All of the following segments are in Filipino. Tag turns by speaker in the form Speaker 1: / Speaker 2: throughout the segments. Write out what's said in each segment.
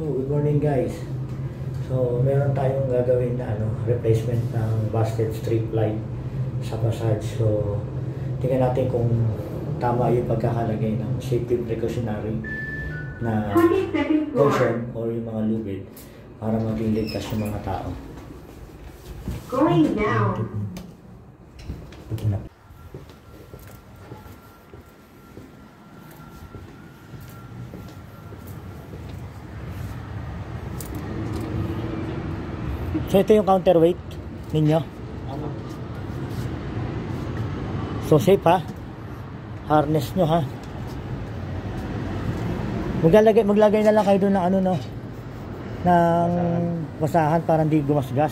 Speaker 1: Good morning guys. So, meron tayong gagawin na replacement ng busted strip light sa Passage. So, tingnan natin kung tama yung pagkakalagay ng safety precautionary na caution or yung mga lubid para maging ligtas yung mga tao.
Speaker 2: Going down.
Speaker 1: So ito yung counterweight ninyo. So safe ha. Harness nyo ha. Maglagay na lang kayo doon ng ng basahan para hindi gumasgas.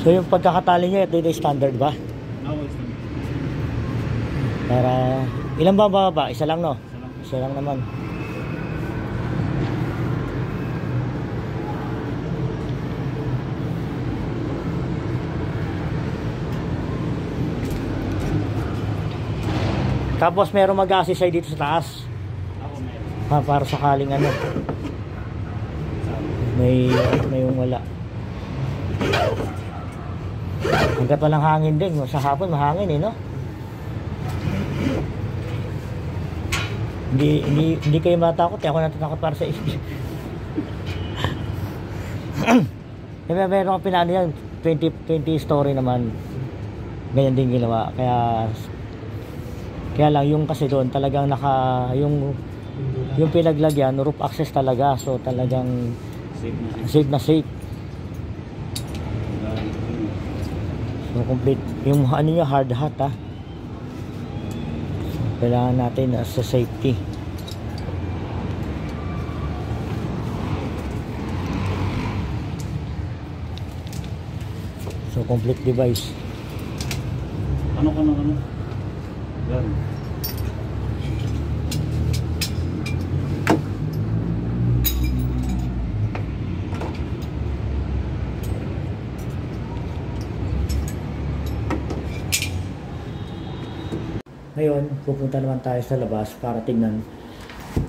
Speaker 1: So yung pagkakatali nyo, ito yung standard ba? Para, ilan ba bababa? Isa lang no? Isa lang naman. Tapos meron mag-assist ay dito sa taas. Para sakaling may yung wala. Hanggat walang hangin din. Sa hapon mahangin no? Hindi kayo matakot. Ako natatakot para sa isip. Meron akong pinano yan 20 story naman. Ganyan din ginawa. Kaya lang yung kasi doon talagang yung pinaglagyan roof access talaga. So talagang safe na safe. So complete yung niya hard hat ha. Kailangan natin sa safety. So complete device.
Speaker 3: Ano? Yan.
Speaker 1: Ngayon, pupunta naman tayo sa labas para tingnan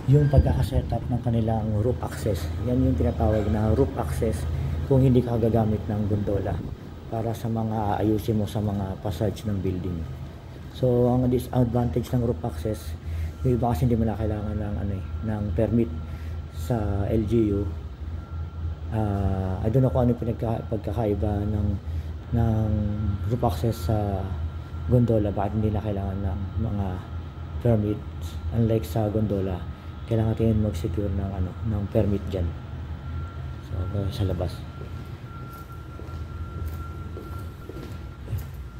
Speaker 1: yung pagkakasetup ng kanilang roof access. Yan yung tinatawag na roof access kung hindi ka gagamit ng gondola para sa mga ayusin mo sa mga passage ng building. So, ang disadvantage ng roof access, yung iba kasi hindi mo na kailangan ng permit sa LGU. I don't know kung ano yung pagkakaiba ng roof access sa gondola, bakit hindi na kailangan ng mga permits. Unlike sa gondola, kailangan natin mag-secure ng permit dyan. So, sa labas.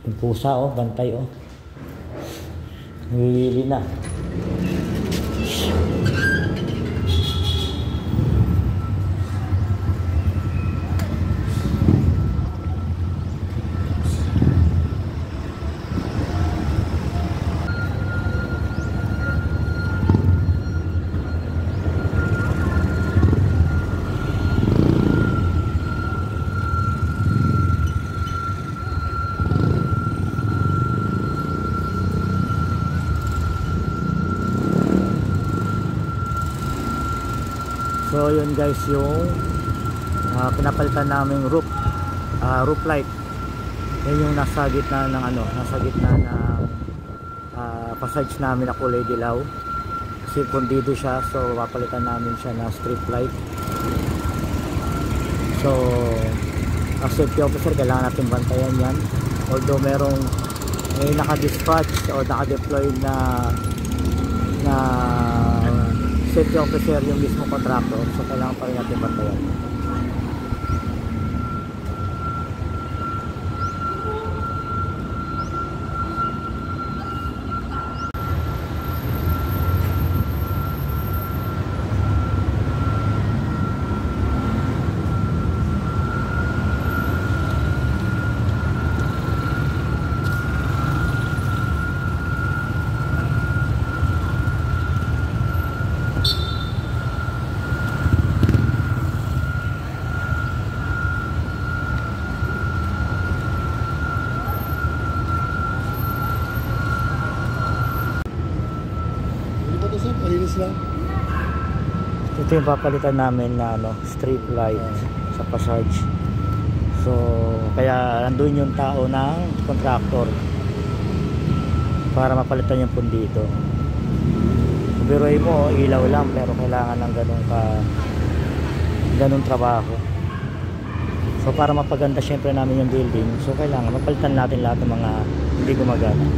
Speaker 1: Yung pusa bantay Nangihili na. So yun guys, yung pinapalitan naming roof light. Yan yung nasa gitna ng passage namin na kulay dilaw. Kasi pundido siya, so papalitan namin siya na strip light. So as safety officer, kailangan natin bantayan yan. Although may naka-dispatch o naka-deploy na safety officer yung mismo contractor, so kailangan pa rin natin bantayan.
Speaker 2: Malinis lang.
Speaker 1: Ito yung papalitan namin na street light sa Passage. So kaya nandun yung tao ng contractor para mapalitan yung pundito. Biruin mo, ilaw lang, pero kailangan ng ganong trabaho. So para mapaganda syempre namin yung building, so kailangan mapalitan natin lahat ng mga hindi gumagana.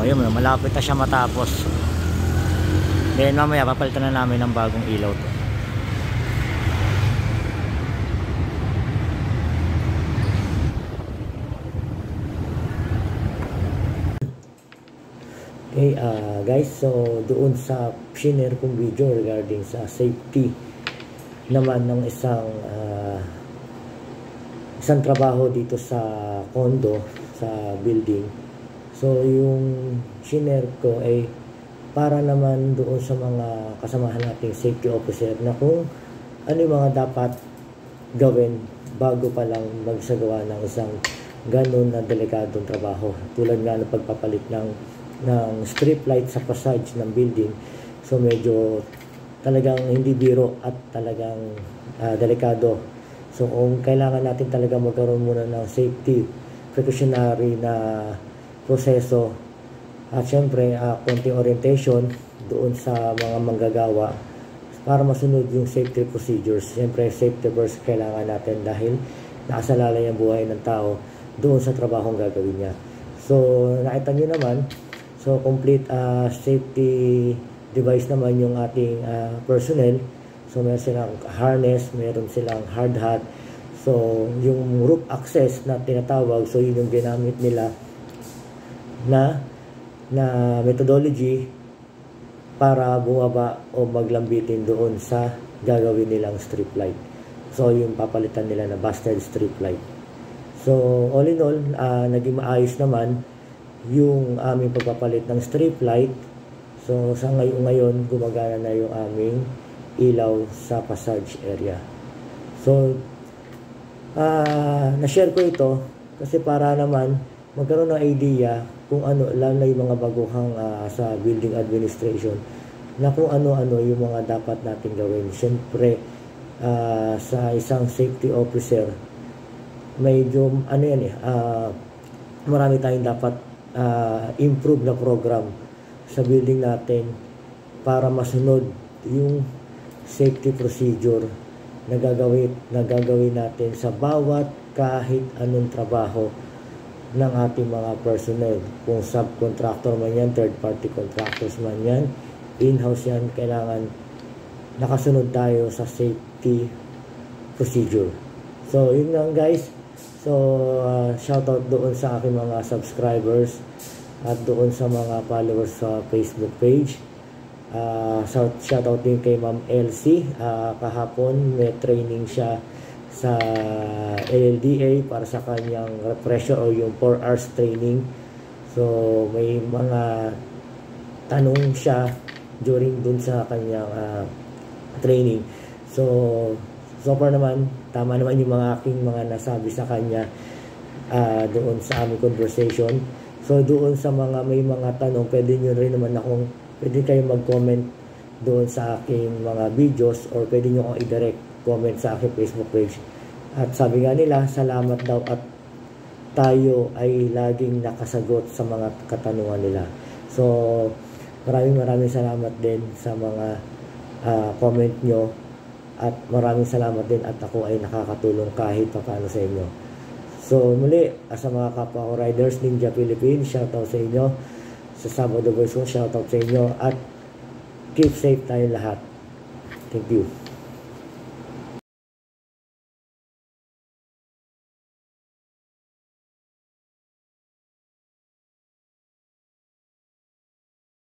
Speaker 1: Yun, malapit na siya matapos. Then mamaya papalitan na namin ng bagong ilaw to. Okay, guys, so doon sa shinare kong video regarding sa safety naman ng isang trabaho dito sa condo, sa building. So yung shinare ko ay para naman doon sa mga kasamahan nating safety officer na kung ano yung mga dapat gawin bago pa lang magsagawa ng isang ganun na delikadong trabaho, tulad nga ng pagpapalit ng strip light sa Passage ng building. So medyo talagang hindi biro at talagang delikado. So kung kailangan natin talaga magkaroon muna ng safety precautionary na proseso at syempre konting orientation doon sa mga manggagawa para masunod yung safety procedures. Syempre safety first kailangan natin dahil nakasalalay ang buhay ng tao doon sa trabahong gagawin niya. So nakita nyo naman, so complete safety device naman yung ating personnel. So meron silang harness, meron silang hard hat. So yung roof access na tinatawag, so yun yung ginamit nila na methodology para bumaba o maglambitin doon sa gagawin nilang strip light. So yung papalitan nila na busted strip light. So all in all, naging maayos naman yung aming pagpapalit ng strip light. So sa ngayon gumagana na yung aming ilaw sa Passage area. So na-share ko ito kasi para naman magkaroon ng idea kung ano, lalo na yung mga baguhang sa building administration, na kung ano-ano yung mga dapat natin gawin. Siyempre sa isang safety officer, medyo marami tayong dapat improve na program sa building natin para masunod yung safety procedure na gagawin natin sa bawat kahit anong trabaho ng ating mga personnel. Kung subcontractor man yan, third party contractors man yan, in-house yan, kailangan nakasunod tayo sa safety procedure. So yun lang guys. So shoutout doon sa aking mga subscribers at doon sa mga followers sa Facebook page. Shoutout din kay Ma'am Elsie. Kahapon may training siya sa LLDA para sa kanyang refresher o yung 4 hours training. So may mga tanong siya during dun sa kanyang training. So far naman tama naman yung mga aking mga nasabi sa kanya doon sa aming conversation. So doon sa mga may mga tanong, pwede nyo rin naman pwede kayo mag-comment doon sa aking mga videos or pwede nyo akong i-direct comment sa aking Facebook page. At sabi nga nila, salamat daw at tayo ay laging nakasagot sa mga katanungan nila. So maraming salamat din sa mga comment nyo at maraming salamat din at ako ay nakakatulong kahit paano sa inyo. So muli, sa mga kapwa ko riders, Ninja Philippines, shoutout sa inyo. Sa Sabado Boys ko, shoutout sa inyo at keep safe tayo lahat. Thank you.